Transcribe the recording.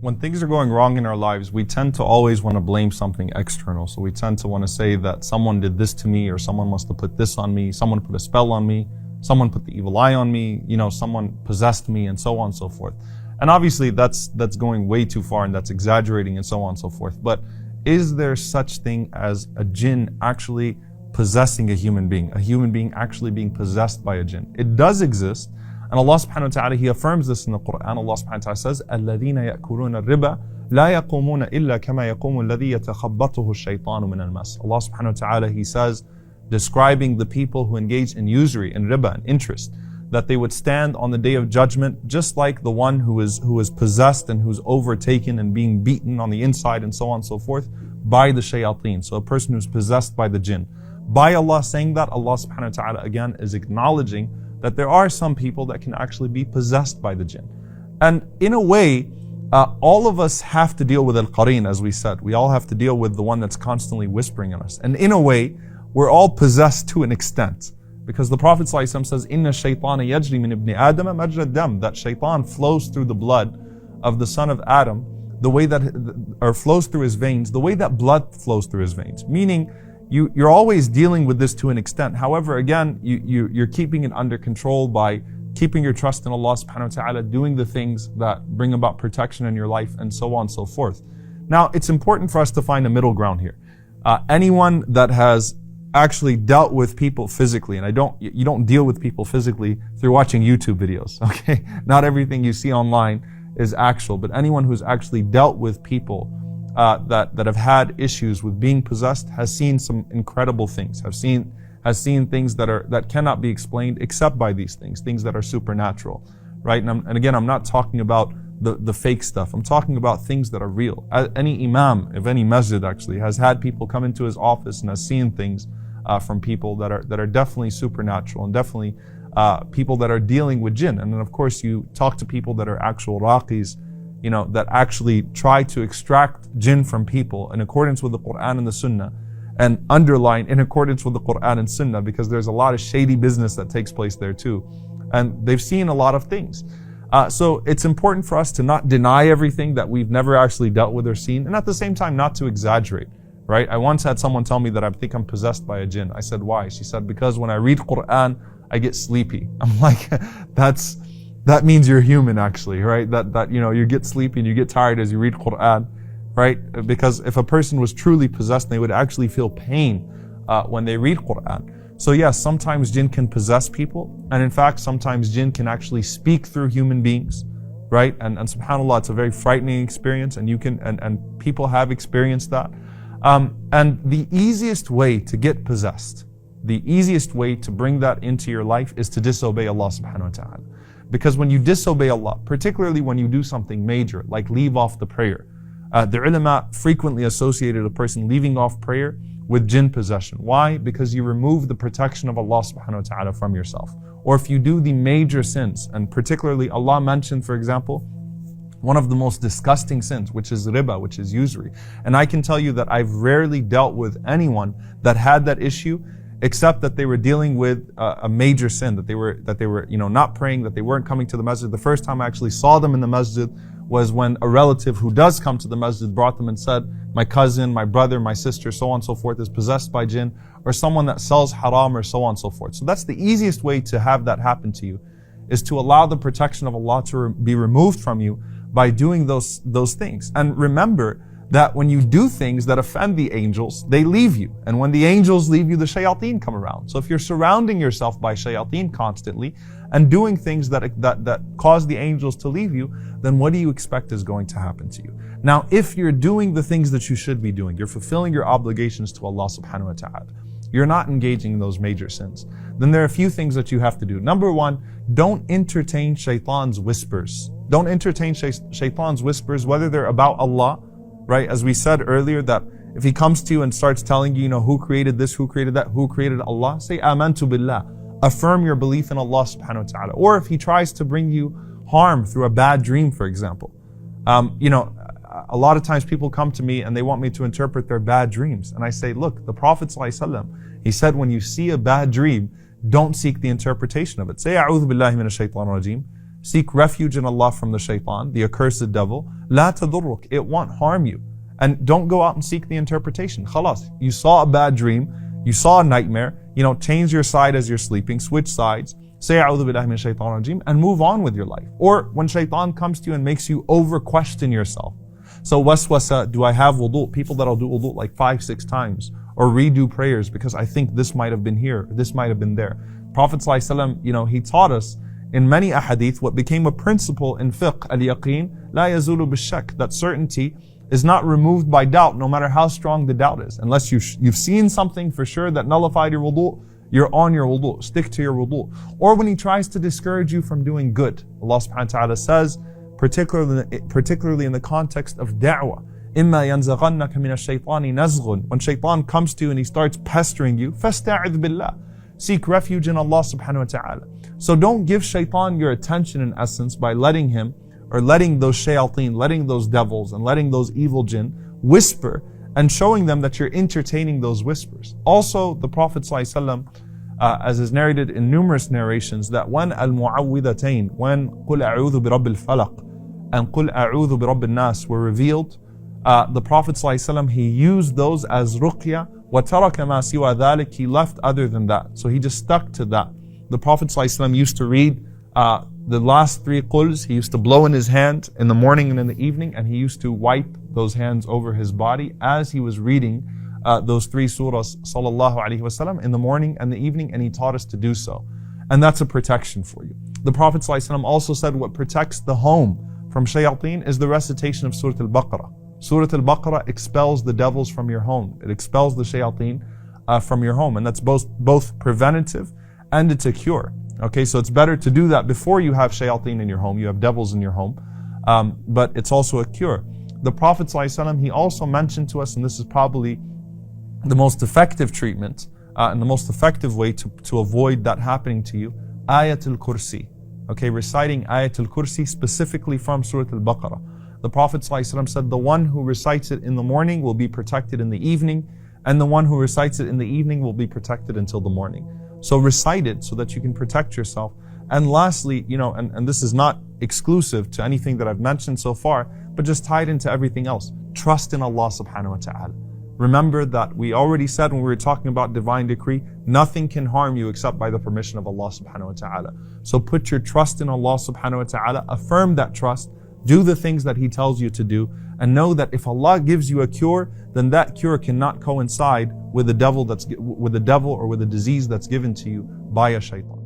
When things are going wrong in our lives, we tend to always want to blame something external. So we tend to want to say that someone did this to me, or someone must have put this on me, someone put a spell on me, someone put the evil eye on me, someone possessed me, and so on and so forth. And obviously that's going way too far, and that's exaggerating, and so on and so forth. But is there such thing as a jinn actually possessing a human being actually being possessed by a jinn? It does exist. And Allah subhanahu wa ta'ala, He affirms this in the Qur'an. Allah subhanahu wa ta'ala says, الَّذِينَ يَأْكُلُونَ الرِّبَا لَا يَقُومُونَ إِلَّا كَمَا يَقُومُ الَّذِي يَتَخَبَّطُهُ الشَّيْطَانُ مِنَ الْمَسِّ. Allah subhanahu wa ta'ala, He says, describing the people who engage in usury and riba and interest, that they would stand on the day of judgment just like the one who is possessed and who's overtaken and being beaten on the inside and so on and so forth by the shayateen. So a person who's possessed by the jinn. By Allah saying that, Allah subhanahu wa ta'ala again is acknowledging that there are some people that can actually be possessed by the jinn. And in a way, all of us have to deal with al-qareen, as we said. We all have to deal with the one that's constantly whispering in us. And in a way, we're all possessed to an extent. Because the Prophet ﷺ says, إِنَّ الشَّيْطَانَ يَجْرِي مِنْ إِبْنِ آدَمَ مَجْرَى الدَّمِ. That shaitan flows through the blood of the son of Adam, the way that, or flows through his veins, the way that blood flows through his veins. Meaning, you're always dealing with this to an extent. However, again, you're keeping it under control by keeping your trust in Allah subhanahu wa ta'ala, doing the things that bring about protection in your life, and so on and so forth. Now, it's important for us to find a middle ground here. Anyone that has actually dealt with people physically, and you don't deal with people physically through watching YouTube videos, okay? Not everything you see online is actual, but anyone who's actually dealt with people that have had issues with being possessed has seen some incredible things, has seen things that cannot be explained except by these things that are supernatural, right? And again, I'm not talking about the fake stuff. I'm talking about things that are real. Any imam of any masjid actually has had people come into his office and has seen things from people that are definitely supernatural, and definitely people that are dealing with jinn. And then of course you talk to people that are actual raqis, that actually try to extract jinn from people in accordance with the Qur'an and the Sunnah, and underline in accordance with the Qur'an and Sunnah, because there's a lot of shady business that takes place there too. And they've seen a lot of things. So it's important for us to not deny everything that we've never actually dealt with or seen, and at the same time not to exaggerate, right? I once had someone tell me that I think I'm possessed by a jinn. I said, why? She said, because when I read Qur'an, I get sleepy. I'm like, that means you're human actually, right? That you get sleepy and you get tired as you read Qur'an, right? Because if a person was truly possessed, they would actually feel pain when they read Qur'an. So yes, sometimes jinn can possess people, and in fact, sometimes jinn can actually speak through human beings, right? And subhanAllah, it's a very frightening experience, and and people have experienced that. And the easiest way to get possessed, the easiest way to bring that into your life is to disobey Allah subhanahu wa ta'ala. Because when you disobey Allah, particularly when you do something major, like leave off the prayer, the ulama frequently associated a person leaving off prayer with jinn possession. Why? Because you remove the protection of Allah subhanahu wa ta'ala from yourself. Or if you do the major sins, and particularly Allah mentioned, for example, one of the most disgusting sins, which is riba, which is usury. And I can tell you that I've rarely dealt with anyone that had that issue, except that they were dealing with a major sin, that they were not praying, that they weren't coming to the masjid. The first time I actually saw them in the masjid was when a relative who does come to the masjid brought them and said, my cousin, my brother, my sister, so on and so forth, is possessed by jinn, or someone that sells haram, or so on and so forth. So that's the easiest way to have that happen to you, is to allow the protection of Allah to be removed from you by doing those things. And remember that when you do things that offend the angels, they leave you. And when the angels leave you, the shayateen come around. So if you're surrounding yourself by shayateen constantly and doing things that cause the angels to leave you, then what do you expect is going to happen to you? Now, if you're doing the things that you should be doing, you're fulfilling your obligations to Allah subhanahu wa ta'ala, you're not engaging in those major sins, then there are a few things that you have to do. Number one, don't entertain shaitan's whispers. Don't entertain shaitan's whispers, whether they're about Allah, right? As we said earlier, that if he comes to you and starts telling you, who created this, who created that, who created Allah, say, amantu billah. Affirm your belief in Allah subhanahu wa ta'ala. Or if he tries to bring you harm through a bad dream, for example. A lot of times people come to me and they want me to interpret their bad dreams. And I say, look, the Prophet ﷺ, he said, when you see a bad dream, don't seek the interpretation of it. Say, a'udhu billahi minash shaitanir rajeem. Seek refuge in Allah from the shaitan, the accursed devil. لا تضرك, it won't harm you. And don't go out and seek the interpretation. Khalas, you saw a bad dream, you saw a nightmare, change your side as you're sleeping, switch sides, say a'udhu billahi min shaitan rajim, and move on with your life. Or when shaitan comes to you and makes you over question yourself. So waswasah, do I have wudu? People that'll do wudu like 5-6 times, or redo prayers because I think this might have been here, this might have been there. Prophet ﷺ, he taught us in many ahadith what became a principle in fiqh, al-yaqeen, la yazulu bil-shak, that certainty is not removed by doubt, no matter how strong the doubt is. Unless you've seen something for sure that nullified your wudu, you're on your wudu, stick to your wudu. Or when he tries to discourage you from doing good. Allah subhanahu wa ta'ala says, particularly in the context of da'wah, إِمَّا يَنزَغَنَّكَ مِنَ الشَّيْطَانِ نَزْغٌ. When shaitan comes to you and he starts pestering you, فَاسْتَعِذْ بِاللَّهِ. Seek refuge in Allah subhanahu wa ta'ala. So don't give shaitan your attention in essence by letting him, or letting those shayateen, letting those devils, and letting those evil jinn whisper, and showing them that you're entertaining those whispers. Also, the Prophet ﷺ, as is narrated in numerous narrations, that when al-mu'awwidhatain, when قُلْ أَعُوذُ بِرَبِّ الْفَلَقِ and قُلْ أَعُوذُ بِرَبِّ النَّاسِ were revealed, the Prophet ﷺ, he used those as ruqyah, وَتَرَكَ مَا سِوَى ذَلِكَ, he left other than that. So he just stuck to that. The Prophet ﷺ used to read the last 3 quls, he used to blow in his hand in the morning and in the evening, and he used to wipe those hands over his body as he was reading those 3 surahs, sallallahu alaihi wasallam, in the morning and the evening, and he taught us to do so. And that's a protection for you. The Prophet ﷺ also said what protects the home from shayateen is the recitation of Surah Al-Baqarah. Surah Al-Baqarah expels the devils from your home. It expels the shayateen from your home, and that's both preventative and it's a cure. Okay, so it's better to do that before you have shayateen in your home, you have devils in your home, but it's also a cure. The Prophet ﷺ, he also mentioned to us, and this is probably the most effective treatment and the most effective way to avoid that happening to you, Ayatul Kursi. Okay, reciting Ayatul Kursi specifically from Surah Al-Baqarah. The Prophet ﷺ said, the one who recites it in the morning will be protected in the evening, and the one who recites it in the evening will be protected until the morning. So recite it so that you can protect yourself. And lastly, and this is not exclusive to anything that I've mentioned so far, but just tied into everything else. Trust in Allah subhanahu wa ta'ala. Remember that we already said when we were talking about divine decree, nothing can harm you except by the permission of Allah subhanahu wa ta'ala. So put your trust in Allah subhanahu wa ta'ala, affirm that trust, do the things that He tells you to do, and know that if Allah gives you a cure, then that cure cannot coincide with the devil or with a disease that's given to you by a shaitan.